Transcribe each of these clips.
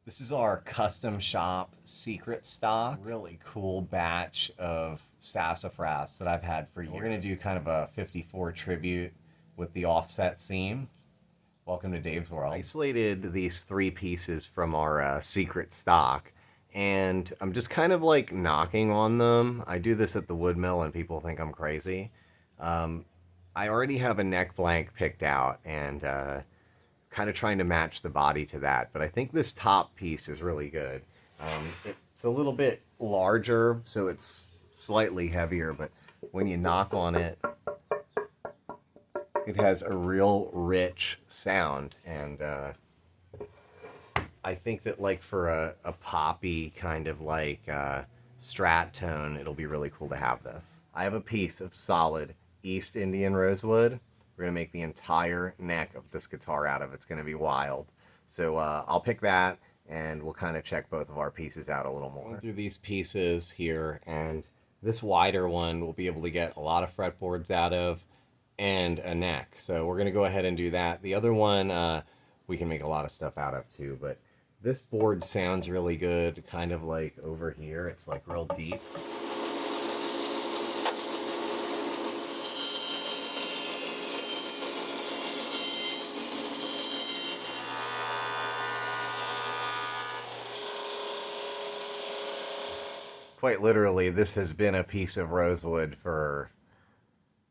This is our custom shop secret stock. Really cool batch of sassafras that I've had for years. We're gonna do kind of a 54 tribute with the offset seam. Welcome to Dave's World. I isolated these three pieces from our secret stock, and I'm just kind of like knocking on them. I do this at the wood mill and people think I'm crazy. I already have a neck blank picked out and kind of trying to match the body to that, but I think this top piece is really good. It's a little bit larger, so it's slightly heavier, but when you knock on it, it has a real rich sound, and I think that like for a poppy kind of like strat tone, it'll be really cool to have this. I have a piece of solid East Indian rosewood. We're gonna make the entire neck of this guitar out of. It's gonna be wild. So I'll pick that, and we'll kind of check both of our pieces out a little more. Going through these pieces here, and this wider one we'll be able to get a lot of fretboards out of, and a neck. So we're gonna go ahead and do that. The other one we can make a lot of stuff out of too, but this board sounds really good, kind of like over here. It's like real deep. Quite literally, this has been a piece of rosewood for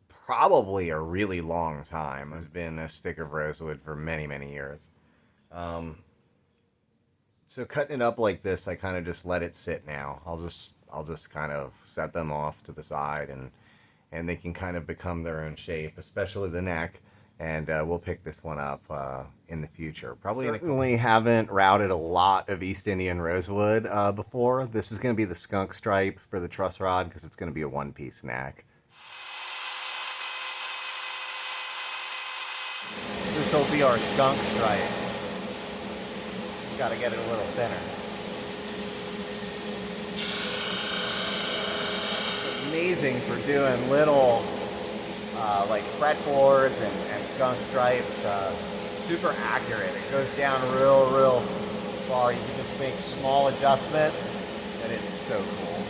probably a really long time. It's been a stick of rosewood for many, many years. So cutting it up like this, I kind of just let it sit now. I'll just kind of set them off to the side, and they can kind of become their own shape, especially the neck. And we'll pick this one up in the future. Probably certainly haven't routed a lot of East Indian rosewood before. This is going to be the skunk stripe for the truss rod because it's going to be a one-piece neck. This will be our skunk stripe. Got to get it a little thinner. It's amazing for doing little like fretboards and skunk stripes. Super accurate. It goes down real far. You can just make small adjustments, and it's so cool.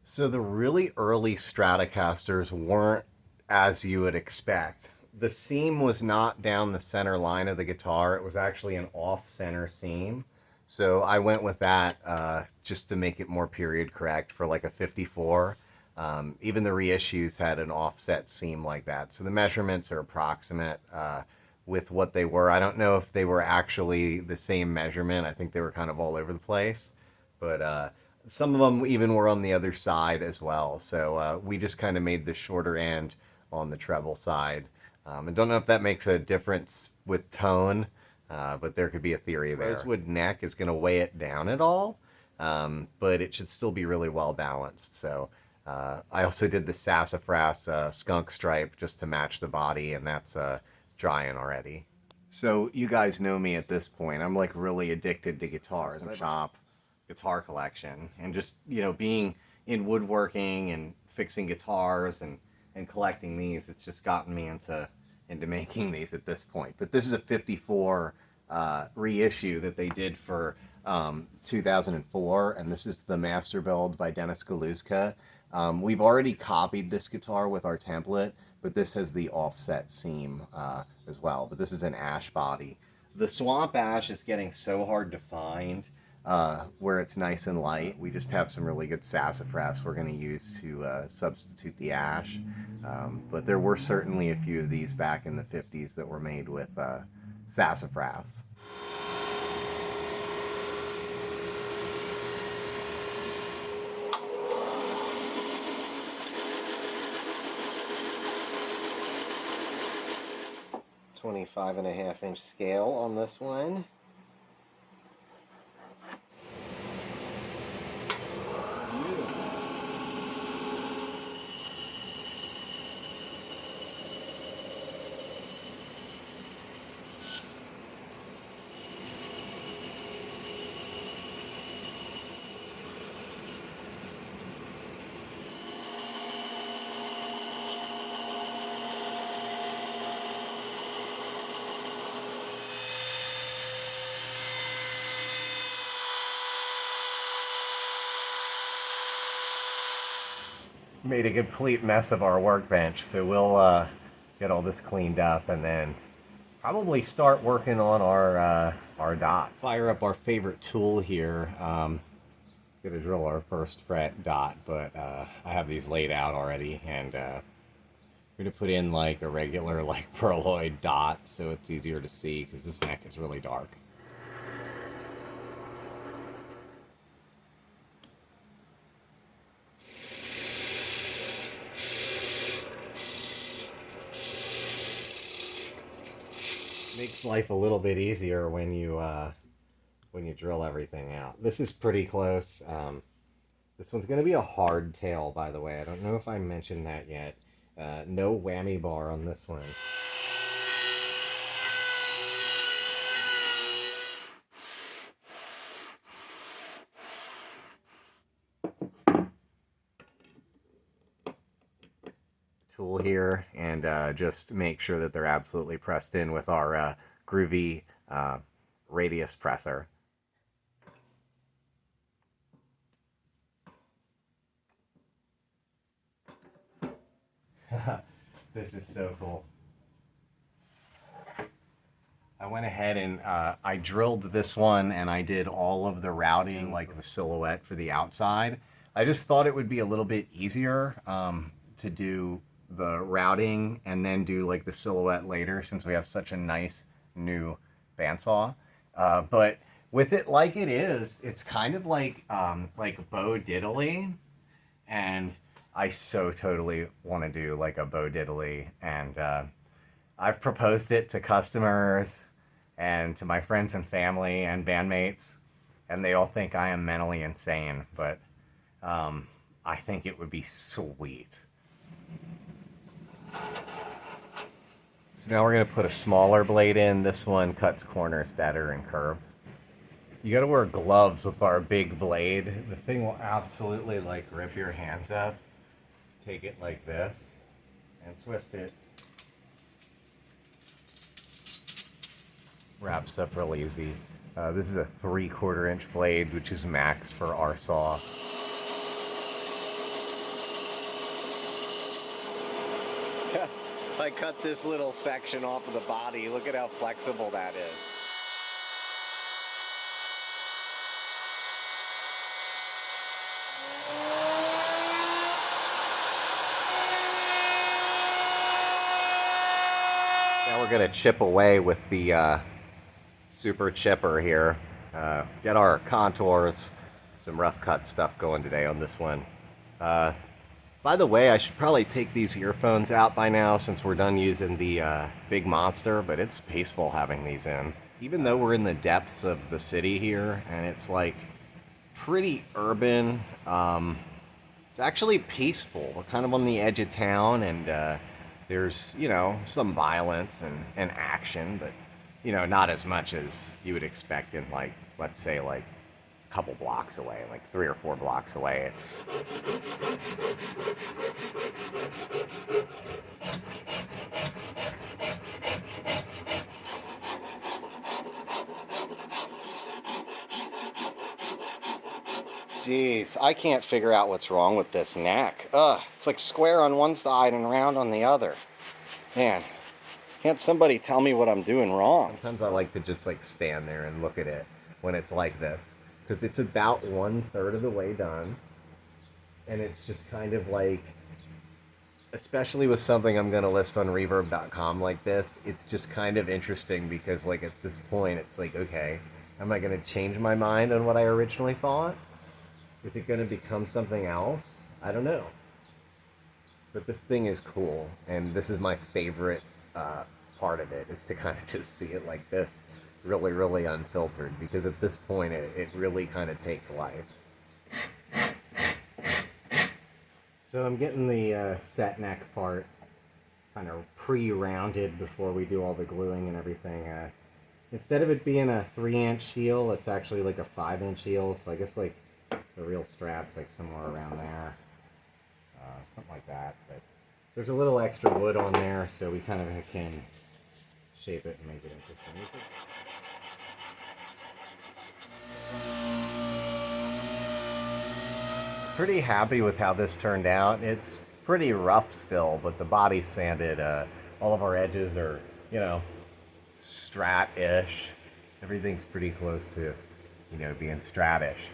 So the really early Stratocasters weren't as you would expect. The seam was not down the center line of the guitar. It was actually an off-center seam. So I went with that just to make it more period correct for like a 54. Even the reissues had an offset seam like that. So the measurements are approximate with what they were. I don't know if they were actually the same measurement. I think they were kind of all over the place. But some of them even were on the other side as well. So we just kind of made the shorter end on the treble side. I don't know if that makes a difference with tone, but there could be a theory there. Rosewood neck is going to weigh it down at all, but it should still be really well balanced. So I also did the sassafras skunk stripe just to match the body, and that's drying already. So you guys know me at this point. I'm like really addicted to guitars. Shop, guitar collection, and just, you know, being in woodworking and fixing guitars and collecting these, it's just gotten me into making these at this point. But this is a 54 reissue that they did for 2004, and this is the master build by Dennis Galuzka. We've already copied this guitar with our template, but this has the offset seam as well. But this is an ash body. The swamp ash is getting so hard to find where it's nice and light. We just have some really good sassafras we're going to use to substitute the ash. But there were certainly a few of these back in the 50s that were made with sassafras. .25.5" scale on this one. made a complete mess of our workbench. So we'll get all this cleaned up and then probably start working on our dots. Fire up our favorite tool here. Gonna drill our first fret dot, but I have these laid out already, and we're gonna put in like a regular like purloined dot so it's easier to see because this neck is really dark. Makes life a little bit easier when you drill everything out. This is pretty close. This one's going to be a hard tail, by the way. I don't know if I mentioned that yet. No whammy bar on this one. Tool here, and just make sure that they're absolutely pressed in with our groovy radius presser. This is so cool. I went ahead and I drilled this one and I did all of the routing, like the silhouette for the outside. I just thought it would be a little bit easier to do the routing and then do like the silhouette later since we have such a nice new bandsaw. But with it like it is, it's kind of like Bo Diddley, and I so totally want to do like a Bo Diddley, and I've proposed it to customers and to my friends and family and bandmates, and they all think I am mentally insane, but I think it would be sweet. So now we're going to put a smaller blade in. This one cuts corners better and curves. You got to wear gloves with our big blade. The thing will absolutely like rip your hands up. Take it like this and twist it. Wraps up real easy. This is a 3/4 inch blade, which is max for our saw. I cut this little section off of the body. Look at how flexible that is. Now we're gonna chip away with the super chipper here. Get our contours, some rough cut stuff going today on this one. By the way, I should probably take these earphones out by now since we're done using the big monster, but it's peaceful having these in. Even though we're in the depths of the city here and it's like pretty urban, it's actually peaceful. We're kind of on the edge of town, and there's, you know, some violence and action, but, you know, not as much as you would expect in, like, let's say, like, a couple blocks away, like 3 or 4 blocks away. It's... Jeez, I can't figure out what's wrong with this neck. Ugh, it's like square on one side and round on the other. Man, can't somebody tell me what I'm doing wrong? Sometimes I like to just like stand there and look at it when it's like this, because it's about 1/3 of the way done, and it's just kind of like, especially with something I'm going to list on reverb.com like this, it's just kind of interesting because like at this point it's like, okay, am I going to change my mind on what I originally thought? Is it going to become something else? I don't know. But this thing is cool, and this is my favorite part of it, is to kind of just see it like this, really, really unfiltered, because at this point it really kind of takes life. So I'm getting the set neck part kind of pre-rounded before we do all the gluing and everything. Instead of it being a 3-inch heel, it's actually like a 5-inch heel, so I guess like the real Strat's like somewhere around there, something like that. But there's a little extra wood on there, so we kind of can shape it and make it interesting. pretty happy with how this turned out. It's pretty rough still, but the body's sanded. All of our edges are, you know, strat-ish. Everything's pretty close to, you know, being strat-ish.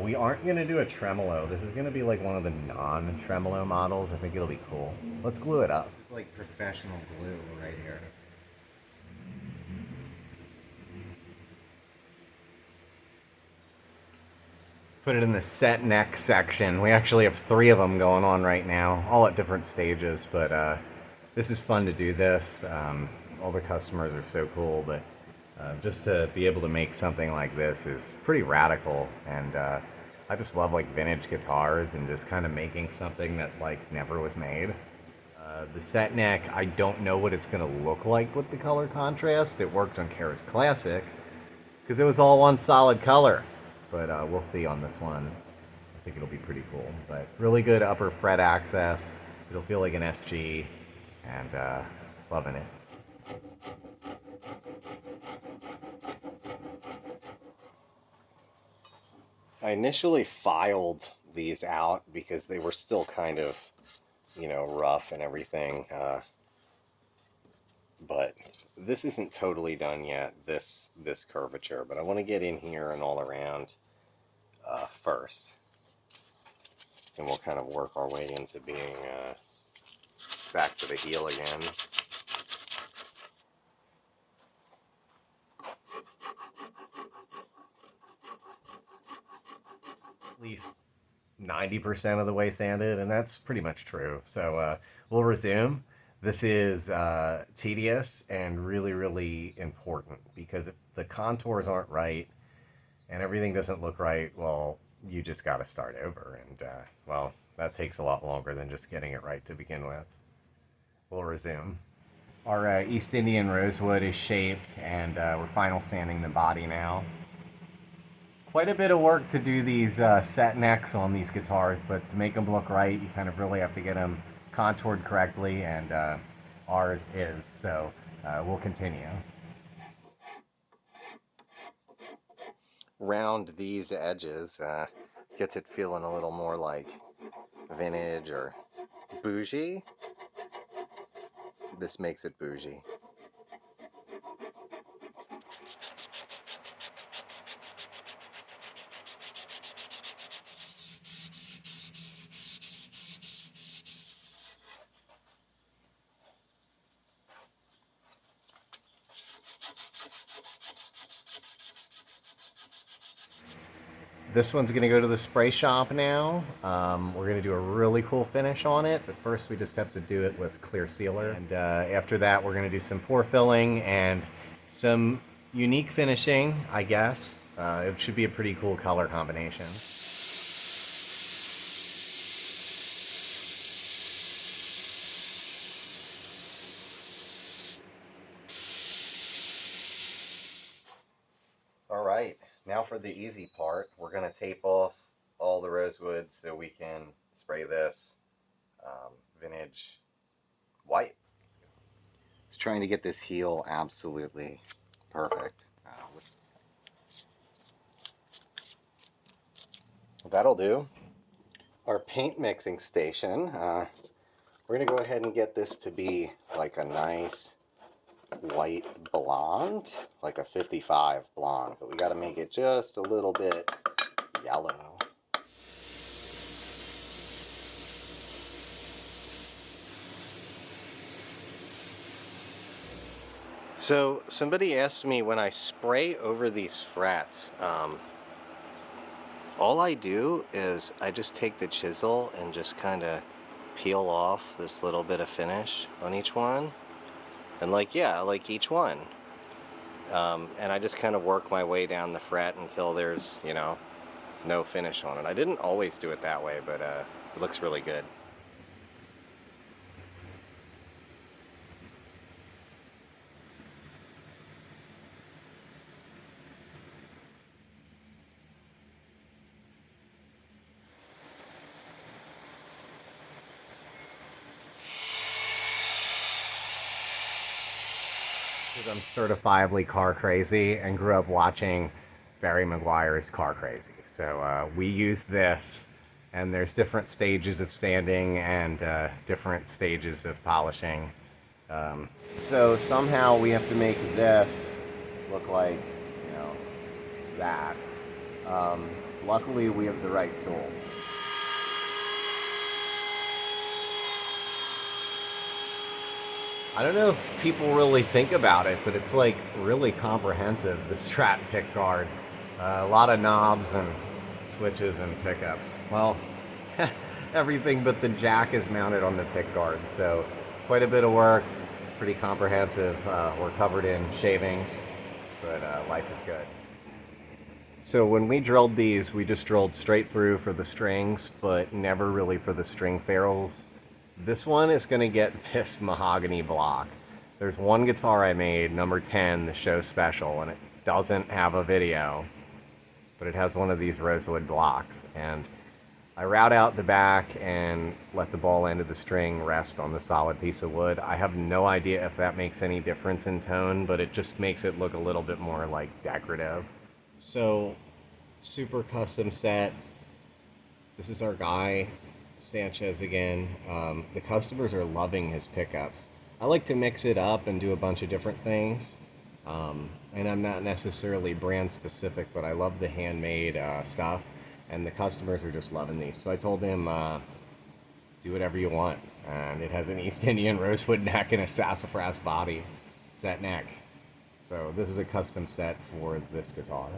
We aren't going to do a tremolo. This is going to be like one of the non-tremolo models. I think it'll be cool. Let's glue it up. This is like professional glue right here. Put it in the set neck section. We actually have 3 of them going on right now, all at different stages, but this is fun to do this. All the customers are so cool, but just to be able to make something like this is pretty radical, and I just love like vintage guitars and just kind of making something that like never was made. The set neck, I don't know what it's going to look like with the color contrast. It worked on Kara's Classic because it was all one solid color. But we'll see on this one. I think it'll be pretty cool. But really good upper fret access. It'll feel like an SG, and loving it. I initially filed these out because they were still kind of, you know, rough and everything. But this isn't totally done yet, this curvature. But I want to get in here and all around first. And we'll kind of work our way into being back to the heel again. At least 90% of the way sanded, and that's pretty much true. So we'll resume. This is tedious and really, really important, because if the contours aren't right and everything doesn't look right, well, you just got to start over. And, well, that takes a lot longer than just getting it right to begin with. We'll resume. Our East Indian rosewood is shaped, and we're final sanding the body now. Quite a bit of work to do these set necks on these guitars, but to make them look right, you kind of really have to get them contoured correctly, and ours is. So we'll continue. Round these edges gets it feeling a little more like vintage or bougie. This makes it bougie. This one's going to go to the spray shop now. We're going to do a really cool finish on it, but first we just have to do it with clear sealer. And after that, we're going to do some pore filling and some unique finishing, I guess. It should be a pretty cool color combination. All right, now for the easy part. We're going to tape off all the rosewood so we can spray this vintage white. Just trying to get this heel absolutely perfect. That'll do. Our paint mixing station, we're going to go ahead and get this to be like a nice white blonde, like a 55 blonde, but we got to make it just a little bit yellow. So somebody asked me, when I spray over these frets, all I do is I just take the chisel and just kind of peel off this little bit of finish on each one. And like, yeah, like each one. And I just kind of work my way down the fret until there's, you know, no finish on it. I didn't always do it that way, but it looks really good. I'm certifiably car crazy and grew up watching Barry Maguire's Car Crazy. So we use this and there's different stages of sanding and different stages of polishing. So somehow we have to make this look like, you know, that. Luckily we have the right tool. I don't know if people really think about it, but it's like really comprehensive, the Strat pick guard. A lot of knobs and switches and pickups. Well, everything but the jack is mounted on the pick guard, so quite a bit of work. It's pretty comprehensive. We're covered in shavings, but life is good. So when we drilled these, we just drilled straight through for the strings, but never really for the string ferrules. This one is going to get this mahogany block. There's one guitar I made, number 10, the show special, and it doesn't have a video, but it has one of these rosewood blocks. And I route out the back and let the ball end of the string rest on the solid piece of wood. I have no idea if that makes any difference in tone, but it just makes it look a little bit more like decorative. So, super custom set. This is our guy, Sanchez again. The customers are loving his pickups. I like to mix it up and do a bunch of different things. And I'm not necessarily brand specific, but I love the handmade stuff. And the customers are just loving these. So I told him, do whatever you want. And it has an East Indian rosewood neck and a sassafras body set neck. So this is a custom set for this guitar.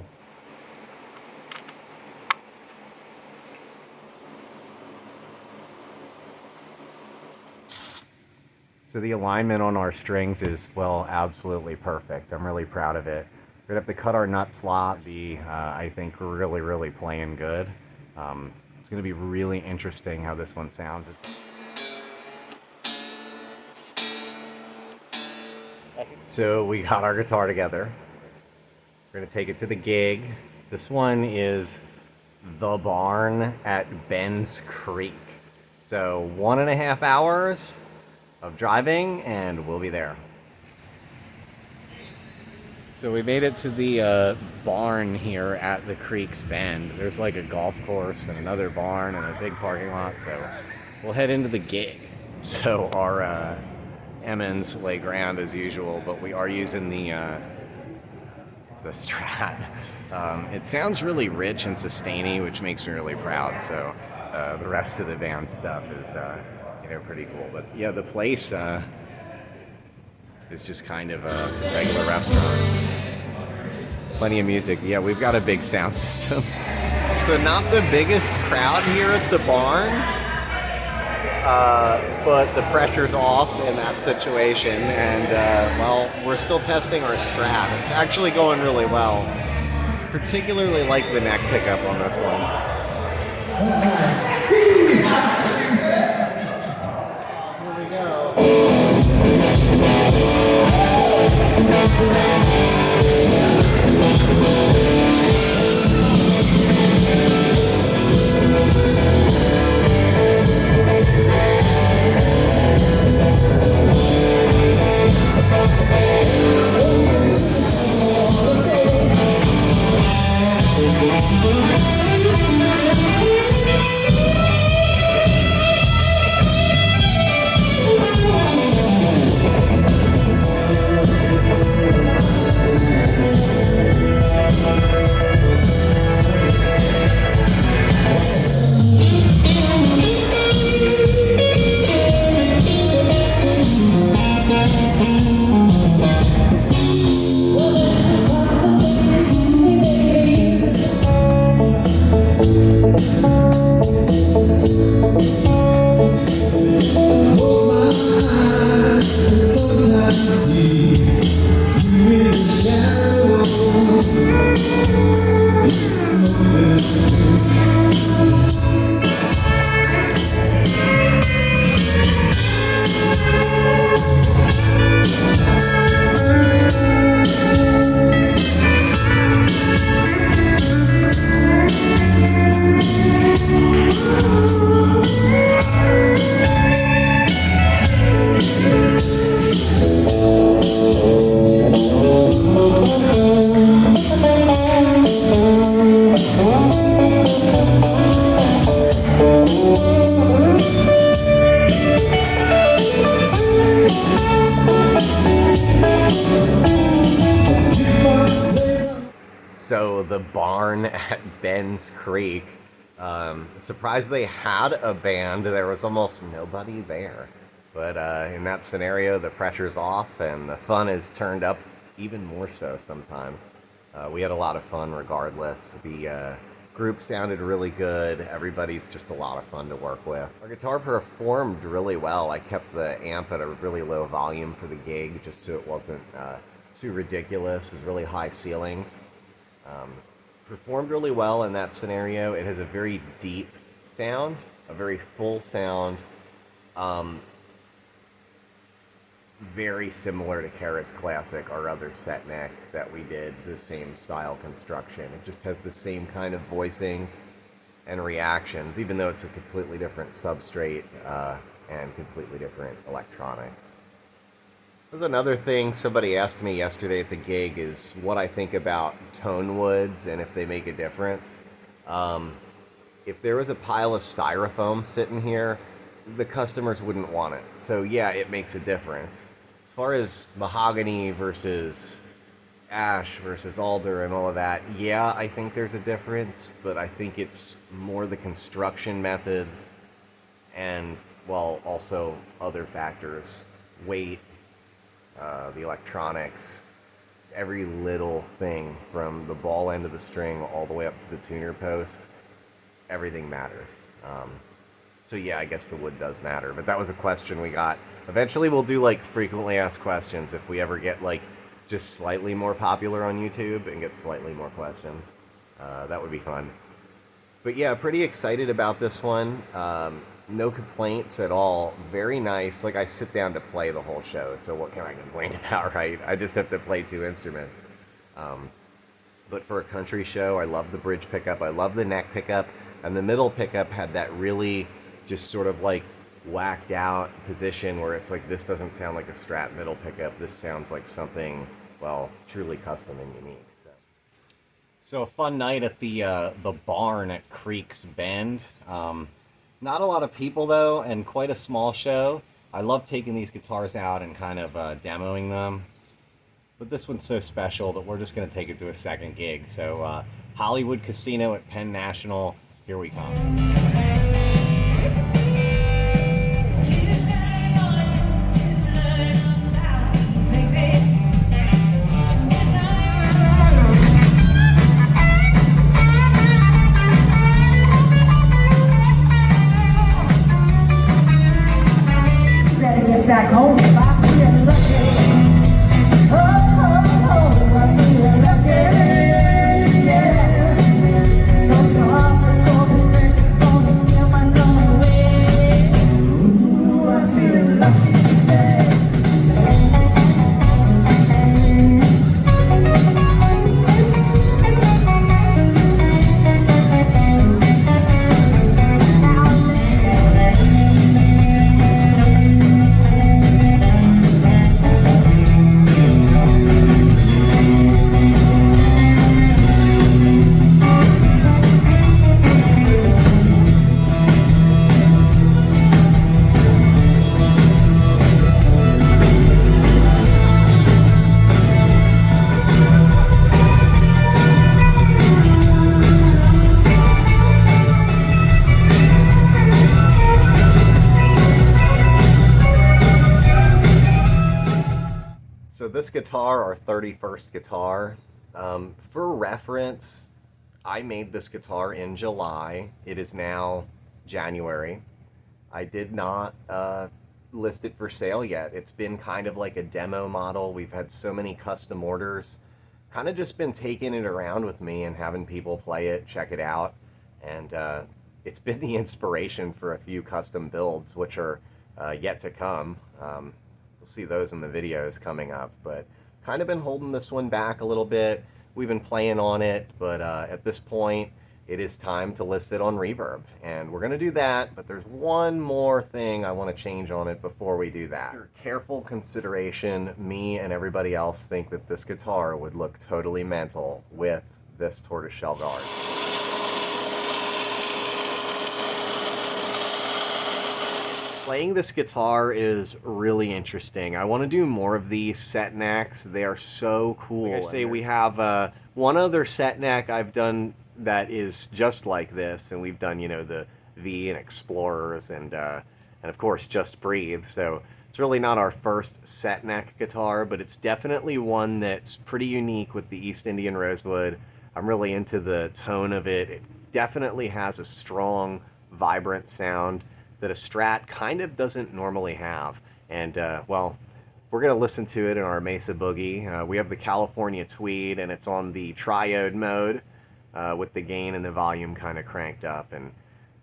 So the alignment on our strings is, well, absolutely perfect. I'm really proud of it. We're gonna have to cut our nut slot. I think we're really playing good. It's gonna be really interesting how this one sounds. So we got our guitar together. We're gonna take it to the gig. This one is the barn at Ben's Creek. So 1.5 hours of driving and we'll be there. So we made it to the barn here at the Creek's Bend. There's like a golf course and another barn and a big parking lot, so we'll head into the gig. So our Emmons lay ground as usual, but we are using the Strat. It sounds really rich and sustainy, which makes me really proud. So the rest of the band stuff is pretty cool. But yeah, the place is just kind of a regular restaurant. Plenty of music. Yeah, we've got a big sound system. So not the biggest crowd here at the barn, but the pressure's off in that situation. And well, we're still testing our Strat. It's actually going really well. Particularly like the neck pickup on this one. So the barn at Ben's Creek, surprised they had a band. There was almost nobody there. But in that scenario, the pressure's off and the fun is turned up even more so sometimes. We had a lot of fun regardless. The group sounded really good. Everybody's just a lot of fun to work with. Our guitar performed really well. I kept the amp at a really low volume for the gig just so it wasn't too ridiculous. It's really high ceilings. Performed really well in that scenario. It has a very deep sound, a very full sound. Very similar to Kara's Classic, our other set neck that we did, the same style construction. It just has the same kind of voicings and reactions, even though it's a completely different substrate and completely different electronics. There's another thing somebody asked me yesterday at the gig is what I think about tone woods and if they make a difference. If there was a pile of styrofoam sitting here, the customers wouldn't want it. So yeah, it makes a difference. As far as mahogany versus ash versus alder and all of that, yeah, I think there's a difference, but I think it's more the construction methods and, well, also other factors. Weight, the electronics, just every little thing from the ball end of the string all the way up to the tuner post, everything matters. So yeah, I guess the wood does matter, but that was a question we got. Eventually we'll do like frequently asked questions if we ever get like just slightly more popular on YouTube and get slightly more questions. That would be fun. But yeah, pretty excited about this one. No complaints at all. Very nice. Like I sit down to play the whole show, so what can I complain about, right? I just have to play two instruments. But for a country show, I love the bridge pickup. I love the neck pickup. And the middle pickup had that really just sort of like whacked out position where it's like, this doesn't sound like a Strat middle pickup. This sounds like something, well, truly custom and unique. So a fun night at the barn at Creek's Bend. Not a lot of people though, and quite a small show. I love taking these guitars out and kind of demoing them. But this one's so special that we're just going to take it to a second gig. So Hollywood Casino at Penn National, here we come. Back home, I feel lucky. Oh, I feel lucky. Yeah. No trouble, golden presents gonna steal my soul away. Ooh, I feel lucky today. So this guitar, our 31st guitar, for reference, I made this guitar in July. It is now January. I did not list it for sale yet. It's been kind of like a demo model. We've had so many custom orders. Kind of just been taking it around with me and having people play it, check it out. And it's been the inspiration for a few custom builds, which are yet to come. You'll see those in the videos coming up, but kind of been holding this one back a little bit. We've been playing on it, but at this point, it is time to list it on Reverb. And we're gonna do that, but there's one more thing I wanna change on it before we do that. After careful consideration, me and everybody else think that this guitar would look totally mental with this tortoiseshell guard. Playing this guitar is really interesting. I want to do more of these set necks. They are so cool. Like I say, we have one other set neck I've done that is just like this, and we've done, you know, the V and Explorers and of course Just Breathe. So it's really not our first set neck guitar, but it's definitely one that's pretty unique with the East Indian rosewood. I'm really into the tone of it. It definitely has a strong, vibrant sound that a Strat kind of doesn't normally have. And well, we're going to listen to it in our Mesa Boogie. We have the California Tweed, and it's on the triode mode with the gain and the volume kind of cranked up. And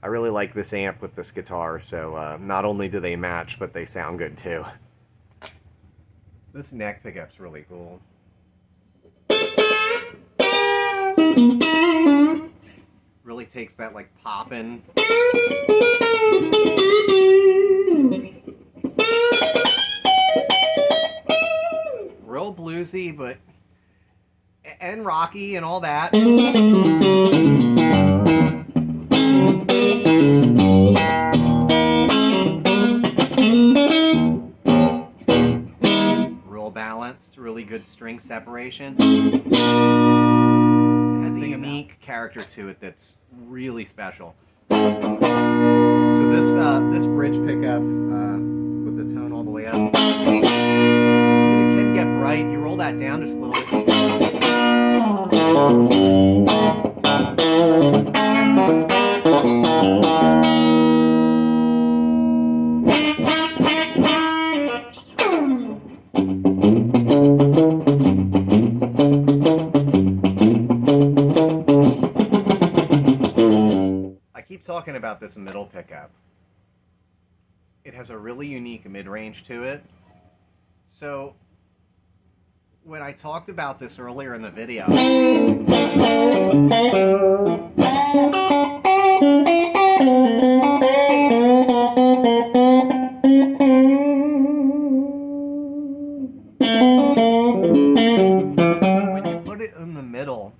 I really like this amp with this guitar, so not only do they match, but they sound good too. This neck pickup's really cool. Really takes that like poppin'. Real bluesy, but and rocky and all that. Real balanced, really good string separation. It has a unique character to it that's really special. So this bridge pickup with the tone all the way up, it can get bright. You roll that down just a little bit. I keep talking about this middle pickup. It has a really unique mid-range to it. So when I talked about this earlier in the video, when you put it in the middle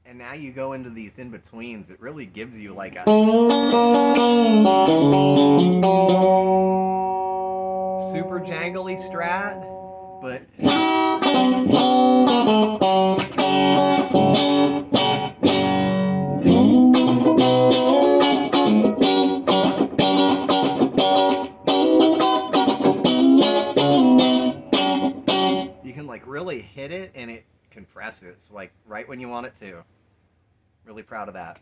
and now you go into these in-betweens, it really gives you like a super jangly Strat, but you can like really hit it and it compresses like right when you want it to. Really proud of that.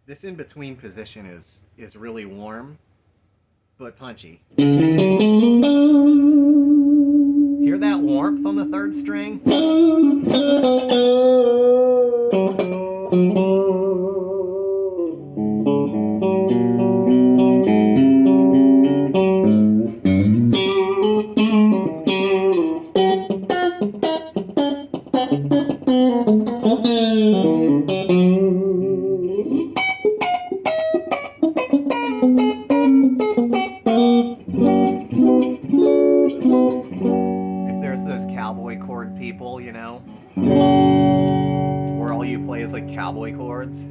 This in-between position is really warm, but punchy. Hear that warmth on the third string? If there's those cowboy chord people, you know, where all you play is like cowboy chords.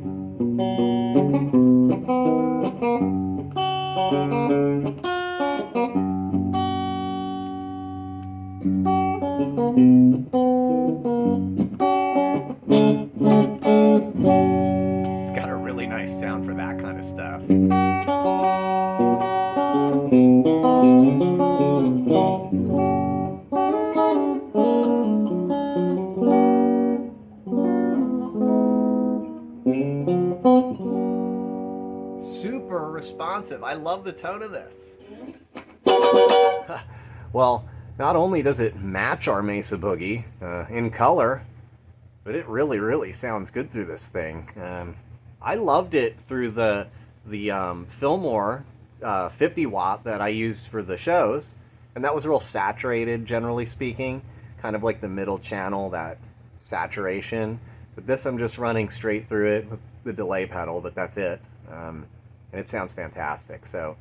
It's got a really nice sound for that kind of stuff. Super responsive. I love the tone of this. Well, not only does it match our Mesa Boogie in color, but it really, really sounds good through this thing. I loved it through the Fillmore 50 watt that I used for the shows, and that was real saturated, generally speaking, kind of like the middle channel, that saturation. But this I'm just running straight through it with the delay pedal, but that's it. And it sounds fantastic. So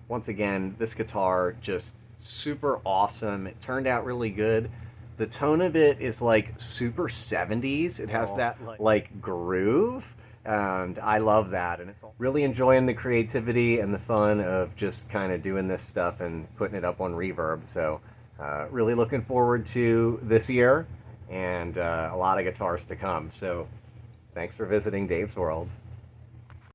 once again, this guitar just super awesome. It turned out really good. The tone of it is like super 70s. It has that like groove, and I love that. And it's really enjoying the creativity and the fun of just kind of doing this stuff and putting it up on reverb. So really looking forward to this year and a lot of guitars to come. So thanks for visiting Dave's World.